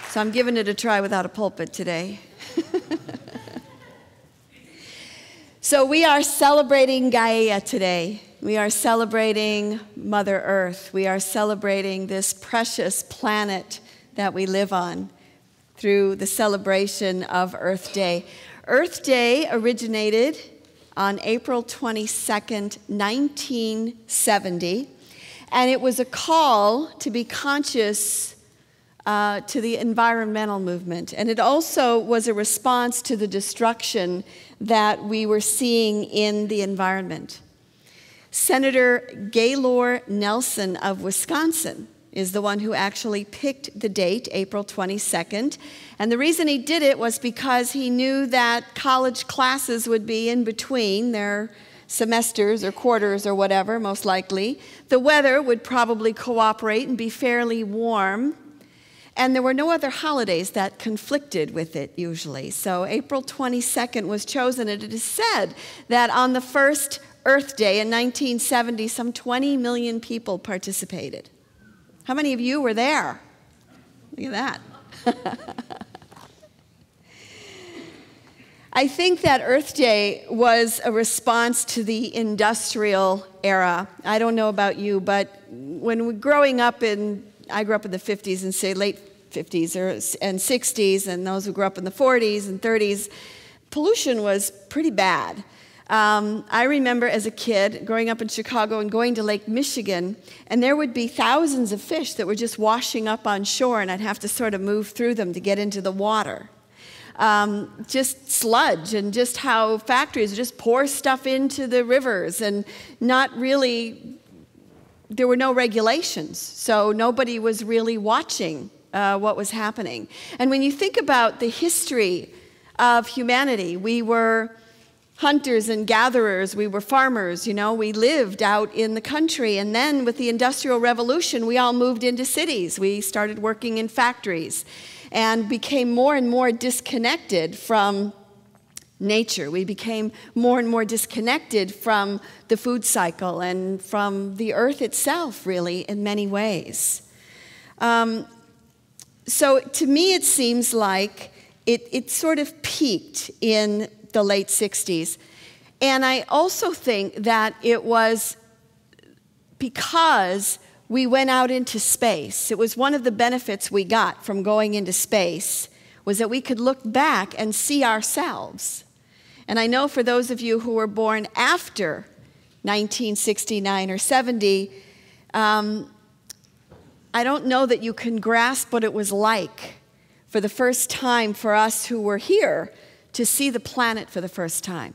So I'm giving it a try without a pulpit today. So we are celebrating Gaia today. We are celebrating Mother Earth. We are celebrating this precious planet that we live on through the celebration of Earth Day. Earth Day originated on April 22nd, 1970, and it was a call to be conscious to the environmental movement. And it also was a response to the destruction that we were seeing in the environment. Senator Gaylord Nelson of Wisconsin is the one who actually picked the date, April 22nd. And the reason he did it was because he knew that college classes would be in between their semesters or quarters or whatever, most likely. The weather would probably cooperate and be fairly warm. And there were no other holidays that conflicted with it usually. So April 22nd was chosen, and it is said that on the first Earth Day in 1970, some 20 million people participated. How many of you were there? Look at that. I think that Earth Day was a response to the industrial era. I don't know about you, but when we're growing up I grew up in the 50s and say late 50s and 60s, and those who grew up in the 40s and 30s, pollution was pretty bad. I remember as a kid growing up in Chicago and going to Lake Michigan, and there would be thousands of fish that were just washing up on shore, and I'd have to sort of move through them to get into the water. Just sludge, and just how factories just pour stuff into the rivers, and not really, there were no regulations, so nobody was really watching what was happening. And when you think about the history of humanity, we were hunters and gatherers, we were farmers, you know, we lived out in the country. And then with the Industrial Revolution, we all moved into cities. We started working in factories and became more and more disconnected from nature. We became more and more disconnected from the food cycle and from the earth itself, really, in many ways. So to me, it seems like it sort of peaked in the late 60s. And I also think that it was because we went out into space. It was one of the benefits we got from going into space, was that we could look back and see ourselves. And I know for those of you who were born after 1969 or 70, I don't know that you can grasp what it was like for the first time for us who were here to see the planet for the first time.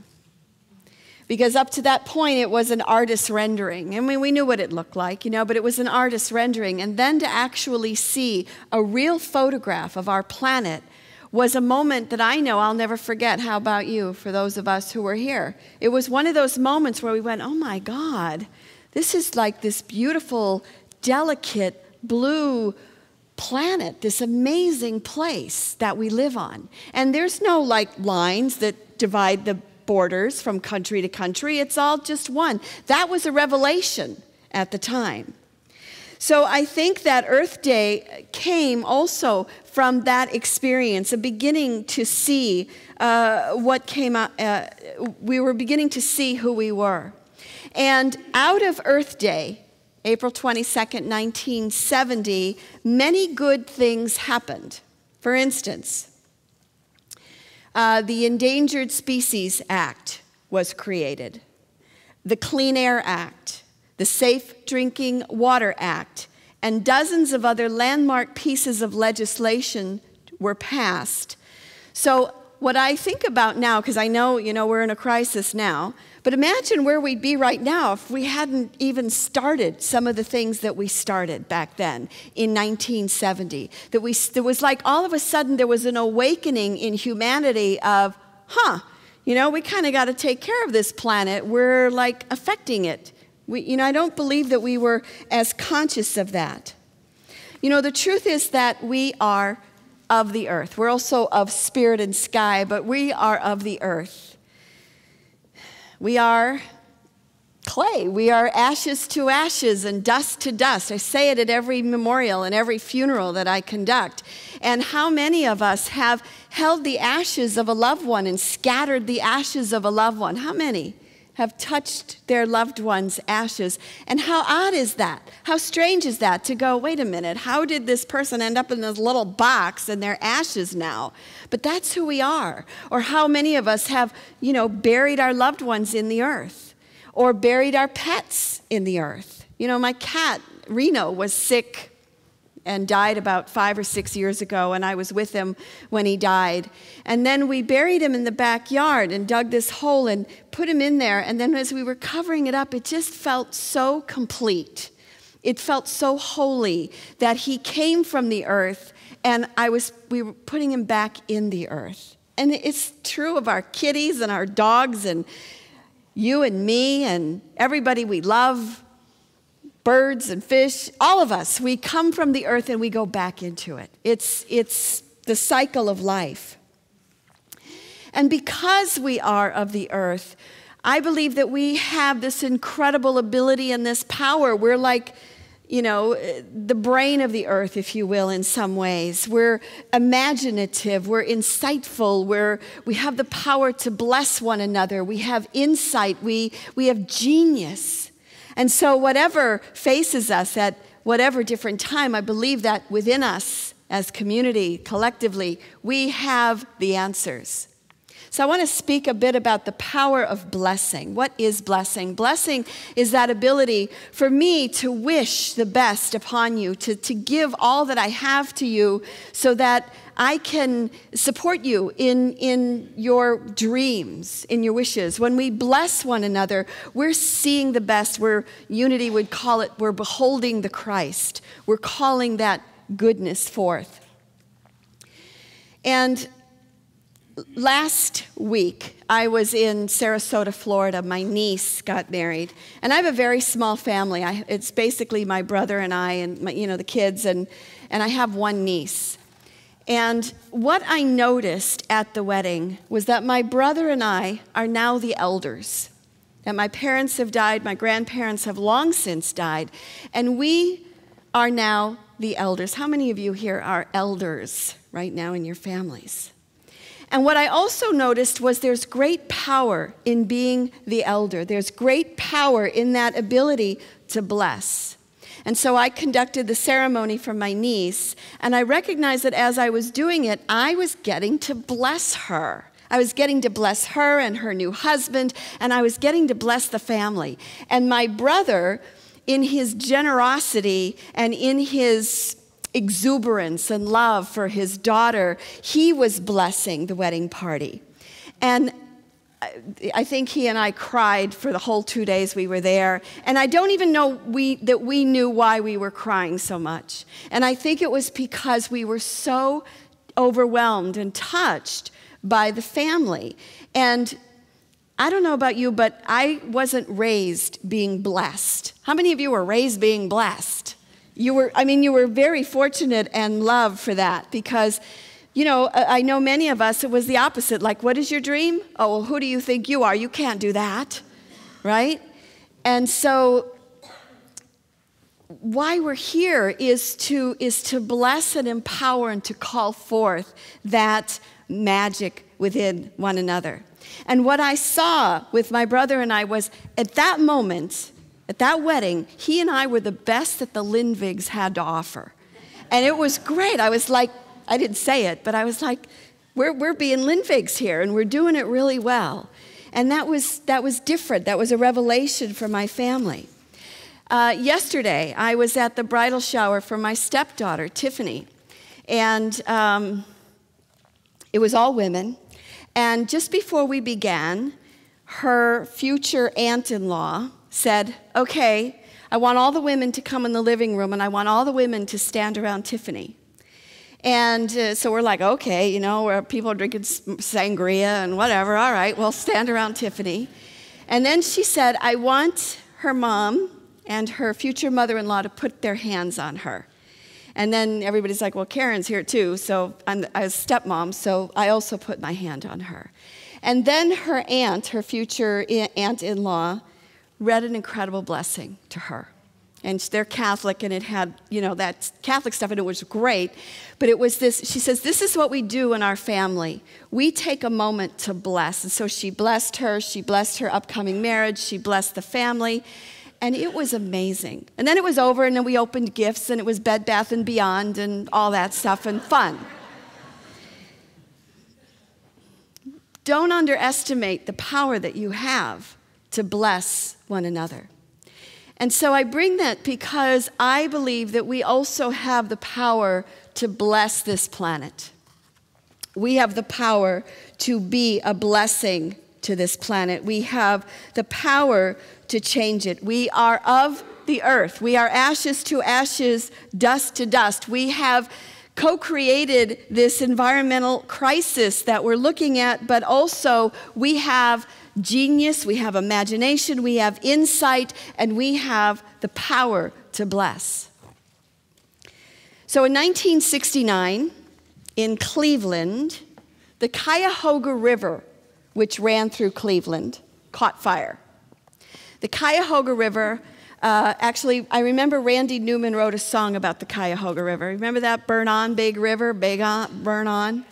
Because up to that point, it was an artist's rendering. I mean, we knew what it looked like, you know, but it was an artist's rendering. And then to actually see a real photograph of our planet was a moment that I know I'll never forget. How about you, for those of us who were here? It was one of those moments where we went, oh my God, this is like this beautiful, delicate, blue planet, this amazing place that we live on. And there's no like lines that divide the borders from country to country. It's all just one. That was a revelation at the time. So I think that Earth Day came also from that experience, a beginning to see what came out. We were beginning to see who we were. And out of Earth Day, April 22nd, 1970, many good things happened. For instance, the Endangered Species Act was created, the Clean Air Act, the Safe Drinking Water Act, and dozens of other landmark pieces of legislation were passed. So what I think about now, because I know, you know, we're in a crisis now, but imagine where we'd be right now if we hadn't even started some of the things that we started back then in 1970. There was like all of a sudden there was an awakening in humanity of, you know, we kind of got to take care of this planet. We're like affecting it. You know, I don't believe that we were as conscious of that. You know, the truth is that we are of the earth. We're also of spirit and sky, but we are of the earth. We are clay. We are ashes to ashes and dust to dust. I say it at every memorial and every funeral that I conduct. And how many of us have held the ashes of a loved one and scattered the ashes of a loved one? How many have touched their loved one's ashes? And how odd is that? How strange is that to go, wait a minute, how did this person end up in this little box and their ashes now? But that's who we are. Or how many of us have, buried our loved ones in the earth, or buried our pets in the earth. My cat, Reno, was sick and died about 5 or 6 years ago, and I was with him when he died. And then we buried him in the backyard and dug this hole and put him in there. And then as we were covering it up, it just felt so complete. It felt so holy that he came from the earth, and we were putting him back in the earth. And it's true of our kitties and our dogs and you and me and everybody we love, birds and fish, all of us, we come from the earth and we go back into it. It's the cycle of life. And because we are of the earth, I believe that we have this incredible ability and this power. We're like, the brain of the earth, if you will, in some ways. We're imaginative, we're insightful, we have the power to bless one another, we have insight, we have genius. And so whatever faces us at whatever different time, I believe that within us, as community, collectively, we have the answers. So I want to speak a bit about the power of blessing. What is blessing? Blessing is that ability for me to wish the best upon you, to give all that I have to you so that I can support you in your dreams, in your wishes. When we bless one another, we're seeing the best. Unity would call it, we're beholding the Christ. We're calling that goodness forth. And last week, I was in Sarasota, Florida. My niece got married. And I have a very small family. It's basically my brother and I and the kids, and I have one niece. And what I noticed at the wedding was that my brother and I are now the elders. That my parents have died, my grandparents have long since died, and we are now the elders. How many of you here are elders right now in your families? And what I also noticed was there's great power in being the elder. There's great power in that ability to bless. And so I conducted the ceremony for my niece, and I recognized that as I was doing it, I was getting to bless her. I was getting to bless her and her new husband, and I was getting to bless the family. And my brother, in his generosity and in his exuberance and love for his daughter, he was blessing the wedding party. And I think he and I cried for the whole 2 days we were there. And I don't even know that we knew why we were crying so much. And I think it was because we were so overwhelmed and touched by the family. And I don't know about you, but I wasn't raised being blessed. How many of you were raised being blessed? You were very fortunate and loved for that because, I know many of us, it was the opposite. Like, what is your dream? Oh, well, who do you think you are? You can't do that, right? And so why we're here is to bless and empower and to call forth that magic within one another. And what I saw with my brother and I was at that moment, at that wedding, he and I were the best that the Lindvigs had to offer. And it was great. I was like, I didn't say it, but I was like, we're being Lindvigs here, and we're doing it really well. And that was different. That was a revelation for my family. Yesterday, I was at the bridal shower for my stepdaughter, Tiffany. And it was all women. And just before we began, her future aunt-in-law said, okay, I want all the women to come in the living room, and I want all the women to stand around Tiffany. And so we're like, okay, where people are drinking sangria and whatever, all right, we'll stand around Tiffany. And then she said, I want her mom and her future mother-in-law to put their hands on her. And then everybody's like, well, Karen's here too, so I was stepmom, so I also put my hand on her. And then her aunt, her future aunt-in-law, read an incredible blessing to her. And they're Catholic, and it had, that Catholic stuff, and it was great. But it was this, she says, this is what we do in our family. We take a moment to bless. And so she blessed her upcoming marriage, she blessed the family, and it was amazing. And then it was over, and then we opened gifts, and it was Bed Bath & Beyond and all that stuff, and fun. Don't underestimate the power that you have to bless one another. And so I bring that because I believe that we also have the power to bless this planet. We have the power to be a blessing to this planet. We have the power to change it. We are of the earth. We are ashes to ashes, dust to dust. We have co-created this environmental crisis that we're looking at, but also we have genius, we have imagination, we have insight, and we have the power to bless. So in 1969, in Cleveland, the Cuyahoga River, which ran through Cleveland, caught fire. The Cuyahoga River, actually, I remember Randy Newman wrote a song about the Cuyahoga River. Remember that? Burn on, big river, big on, burn on?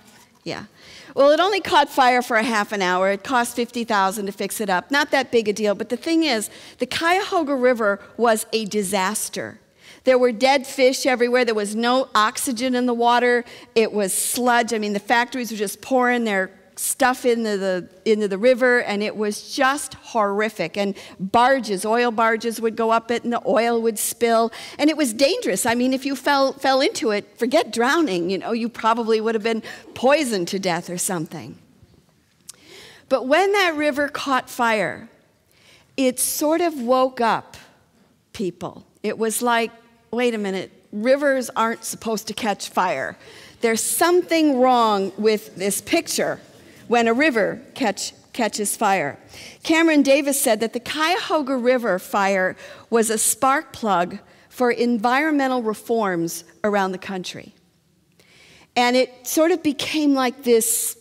Yeah. Well, it only caught fire for a half an hour. It cost $50,000 to fix it up. Not that big a deal, but the thing is, the Cuyahoga River was a disaster. There were dead fish everywhere. There was no oxygen in the water. It was sludge. I mean, the factories were just pouring their stuff into the river, and it was just horrific. And barges, oil barges would go up it, and the oil would spill, and it was dangerous. I mean, if you fell into it, forget drowning, you probably would have been poisoned to death or something. But when that river caught fire, it sort of woke up people. It was like, wait a minute, rivers aren't supposed to catch fire. There's something wrong with this picture when a river catches fire. Cameron Davis said that the Cuyahoga River fire was a spark plug for environmental reforms around the country. And it sort of became like this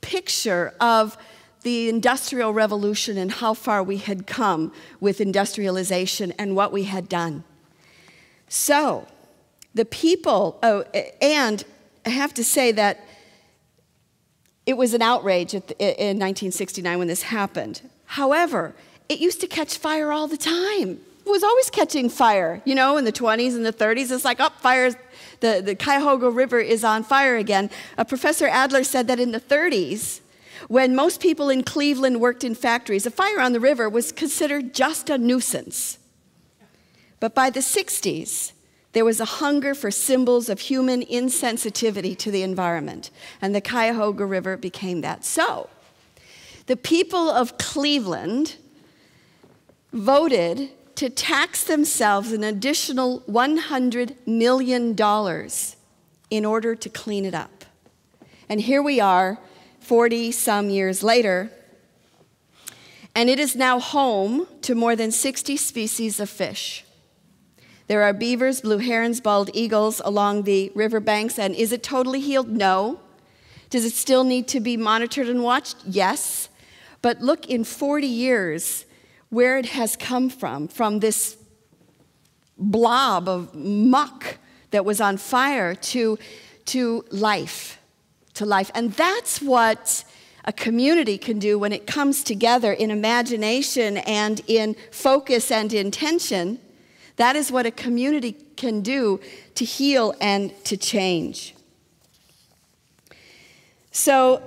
picture of the Industrial Revolution and how far we had come with industrialization and what we had done. So, the people, and I have to say that it was an outrage in 1969 when this happened. However, it used to catch fire all the time. It was always catching fire, in the 20s and the 30s. It's like, fires, the Cuyahoga River is on fire again. Professor Adler said that in the 30s, when most people in Cleveland worked in factories, a fire on the river was considered just a nuisance. But by the 60s, there was a hunger for symbols of human insensitivity to the environment, and the Cuyahoga River became that. So, the people of Cleveland voted to tax themselves an additional $100 million in order to clean it up. And here we are, 40-some years later, and it is now home to more than 60 species of fish. There are beavers, blue herons, bald eagles along the riverbanks, and is it totally healed? No. Does it still need to be monitored and watched? Yes. But look, in 40 years, where it has come from this blob of muck that was on fire to life, And that's what a community can do when it comes together in imagination and in focus and intention. That is what a community can do to heal and to change. So,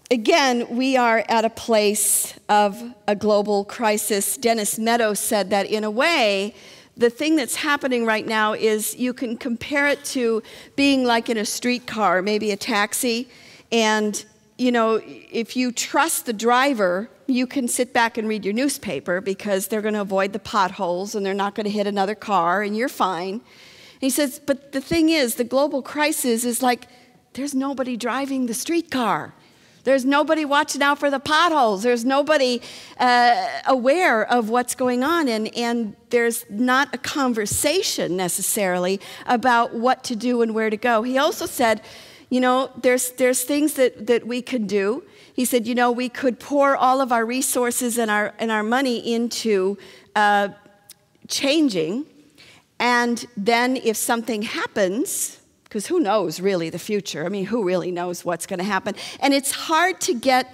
again, we are at a place of a global crisis. Dennis Meadows said that in a way, the thing that's happening right now is you can compare it to being like in a streetcar, maybe a taxi, and if you trust the driver, you can sit back and read your newspaper because they're going to avoid the potholes and they're not going to hit another car and you're fine. And he says, but the thing is, the global crisis is like, there's nobody driving the streetcar. There's nobody watching out for the potholes. There's nobody aware of what's going on. And there's not a conversation necessarily about what to do and where to go. He also said, You know, there's things that we could do. He said, you know, we could pour all of our resources and our money into changing, and then if something happens, because who knows really the future? I mean, who really knows what's going to happen? And it's hard to get,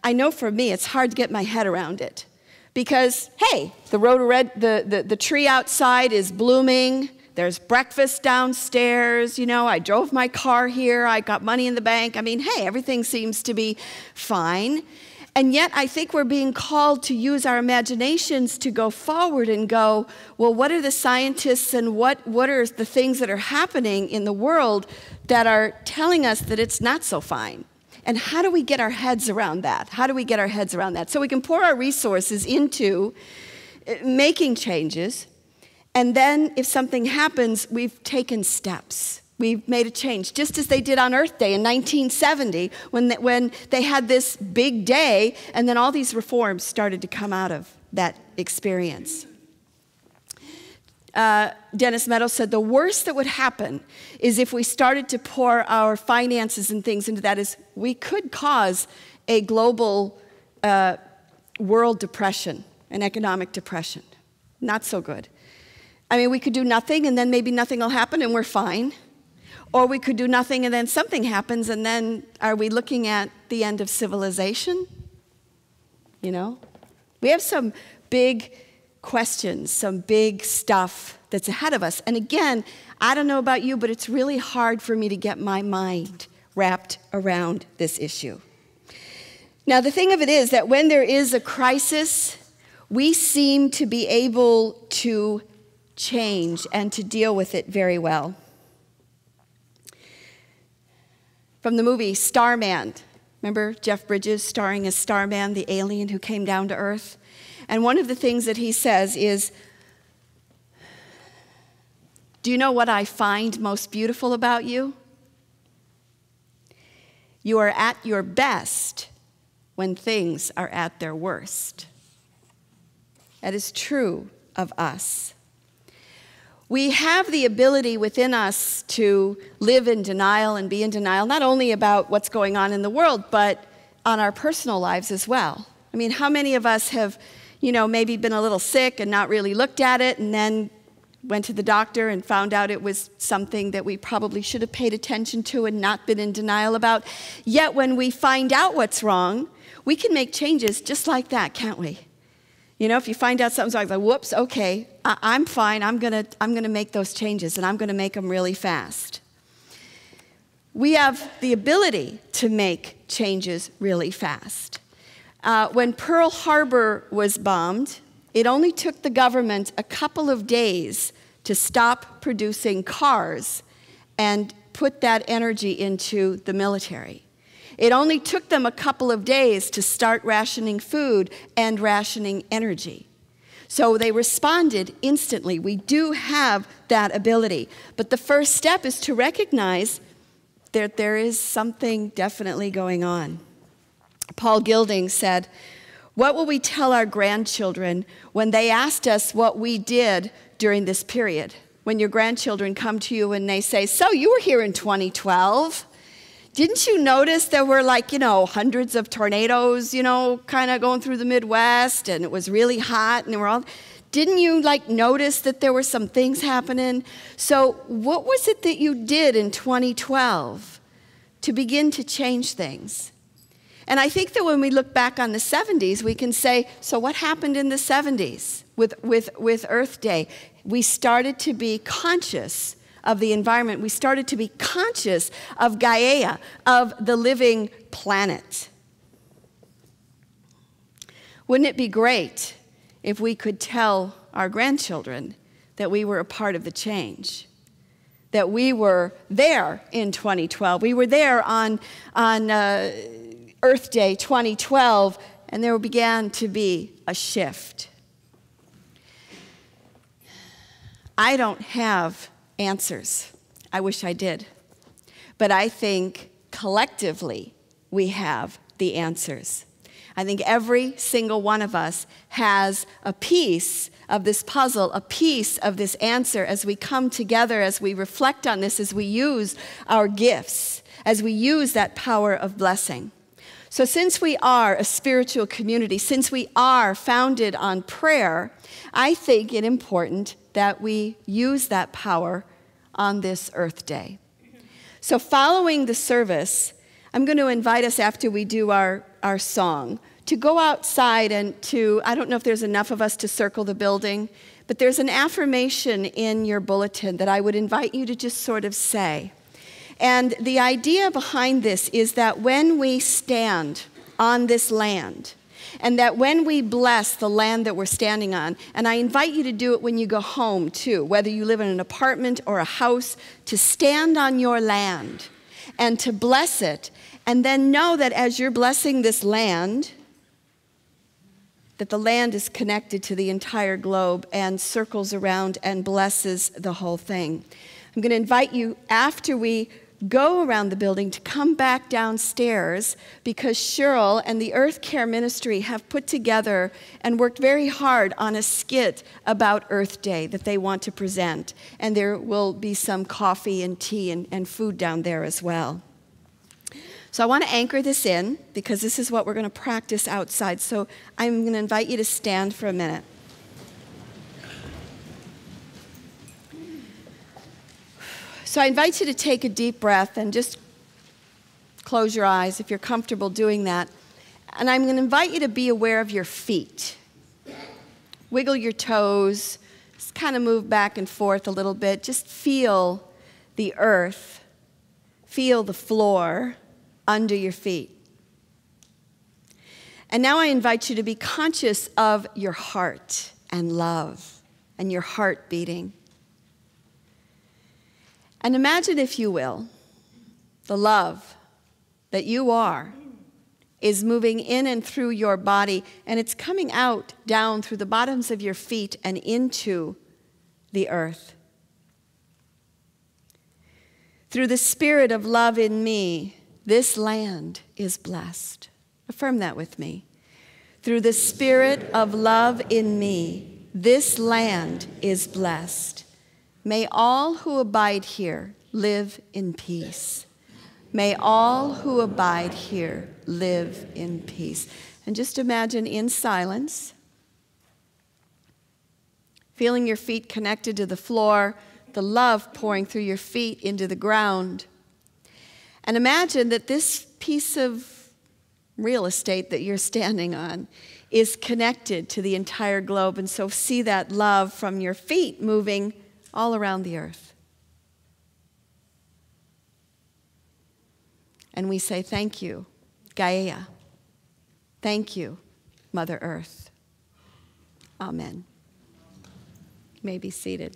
I know for me, it's hard to get my head around it. Because, hey, the tree outside is blooming. There's breakfast downstairs. You know, I drove my car here. I got money in the bank. I mean, hey, everything seems to be fine. And yet I think we're being called to use our imaginations to go forward and go, well, what are the scientists and what are the things that are happening in the world that are telling us that it's not so fine? And how do we get our heads around that? How do we get our heads around that? So we can pour our resources into making changes, and then if something happens, we've taken steps. We've made a change, just as they did on Earth Day in 1970, when they had this big day, and then all these reforms started to come out of that experience. Dennis Meadows said the worst that would happen is if we started to pour our finances and things into that, is we could cause a global world depression, an economic depression. Not so good. I mean, we could do nothing, and then maybe nothing will happen, and we're fine. Or we could do nothing, and then something happens, and then are we looking at the end of civilization? You know? We have some big questions, some big stuff that's ahead of us. And again, I don't know about you, but it's really hard for me to get my mind wrapped around this issue. Now, the thing of it is that when there is a crisis, we seem to be able to change and to deal with it very well. From the movie Starman, remember Jeff Bridges starring as Starman, the alien who came down to Earth? And one of the things that he says is, do you know what I find most beautiful about you? You are at your best when things are at their worst. That is true of us. We have the ability within us to live in denial and be in denial, not only about what's going on in the world, but on our personal lives as well. I mean, how many of us have, you know, maybe been a little sick and not really looked at it, and then went to the doctor and found out it was something that we probably should have paid attention to and not been in denial about? Yet when we find out what's wrong, we can make changes just like that, can't we? You know, if you find out something's wrong, like, whoops, okay, I'm fine. I'm gonna make those changes, and I'm gonna make them really fast. We have the ability to make changes really fast. When Pearl Harbor was bombed, it only took the government a couple of days to stop producing cars and put that energy into the military. It only took them a couple of days to start rationing food and rationing energy. So they responded instantly. We do have that ability. But the first step is to recognize that there is something definitely going on. Paul Gilding said, "What will we tell our grandchildren when they asked us what we did during this period?" When your grandchildren come to you and they say, "So you were here in 2012. Didn't you notice there were, like, you know, hundreds of tornadoes, you know, kind of going through the Midwest, and it was really hot, and they were all, didn't you, like, notice that there were some things happening? So what was it that you did in 2012 to begin to change things?" And I think that when we look back on the 70s, we can say, so what happened in the 70s with Earth Day? We started to be conscious of the environment. We started to be conscious of Gaia, of the living planet. Wouldn't it be great if we could tell our grandchildren that we were a part of the change? That we were there in 2012. We were there on Earth Day 2012, and there began to be a shift. I don't have answers. I wish I did. But I think collectively we have the answers. I think every single one of us has a piece of this puzzle, a piece of this answer as we come together, as we reflect on this, as we use our gifts, as we use that power of blessing. So since we are a spiritual community, since we are founded on prayer, I think it important that we use that power on this Earth Day. So following the service, I'm going to invite us after we do our song to go outside and to, I don't know if there's enough of us to circle the building, but there's an affirmation in your bulletin that I would invite you to just sort of say. And the idea behind this is that when we stand on this land, and that when we bless the land that we're standing on, and I invite you to do it when you go home too, whether you live in an apartment or a house, to stand on your land and to bless it, and then know that as you're blessing this land, that the land is connected to the entire globe and circles around and blesses the whole thing. I'm going to invite you, after we go around the building, to come back downstairs, because Cheryl and the Earth Care Ministry have put together and worked very hard on a skit about Earth Day that they want to present. And there will be some coffee and tea and food down there as well. So I want to anchor this in, because this is what we're going to practice outside. So I'm going to invite you to stand for a minute. So I invite you to take a deep breath and just close your eyes if you're comfortable doing that. And I'm going to invite you to be aware of your feet. Wiggle your toes, just kind of move back and forth a little bit. Just feel the earth, feel the floor under your feet. And now I invite you to be conscious of your heart and love and your heart beating. And imagine, if you will, the love that you are is moving in and through your body, and it's coming out down through the bottoms of your feet and into the earth. Through the spirit of love in me, this land is blessed. Affirm that with me. Through the spirit of love in me, this land is blessed. May all who abide here live in peace. May all who abide here live in peace. And just imagine, in silence, feeling your feet connected to the floor, the love pouring through your feet into the ground. And imagine that this piece of real estate that you're standing on is connected to the entire globe. And so see that love from your feet moving all around the earth. And we say, thank you, Gaia. Thank you, Mother Earth. Amen. You may be seated.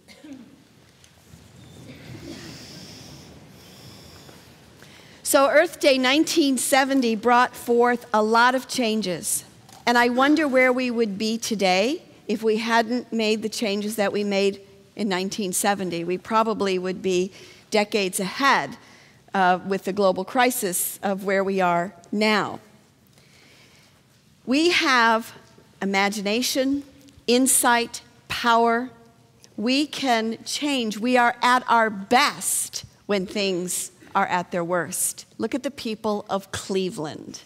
So Earth Day 1970 brought forth a lot of changes. And I wonder where we would be today if we hadn't made the changes that we made in 1970. We probably would be decades ahead with the global crisis of where we are now. We have imagination, insight, power. We can change. We are at our best when things are at their worst. Look at the people of Cleveland.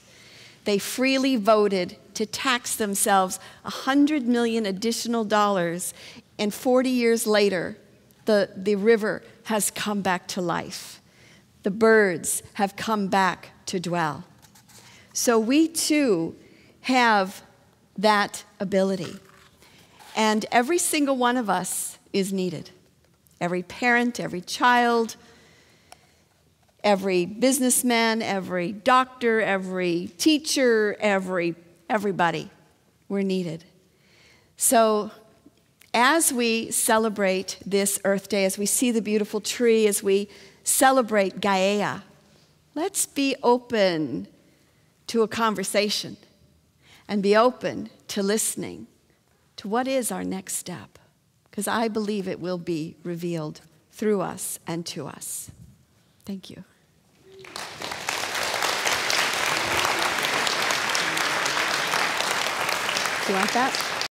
They freely voted to tax themselves $100 million additional dollars, and 40 years later, the river has come back to life. The birds have come back to dwell. So we too have that ability. And every single one of us is needed. Every parent, every child, every businessman, every doctor, every teacher, everybody, we're needed. So as we celebrate this Earth Day, as we see the beautiful tree, as we celebrate Gaia, let's be open to a conversation and be open to listening to what is our next step, because I believe it will be revealed through us and to us. Thank you. Do you want that?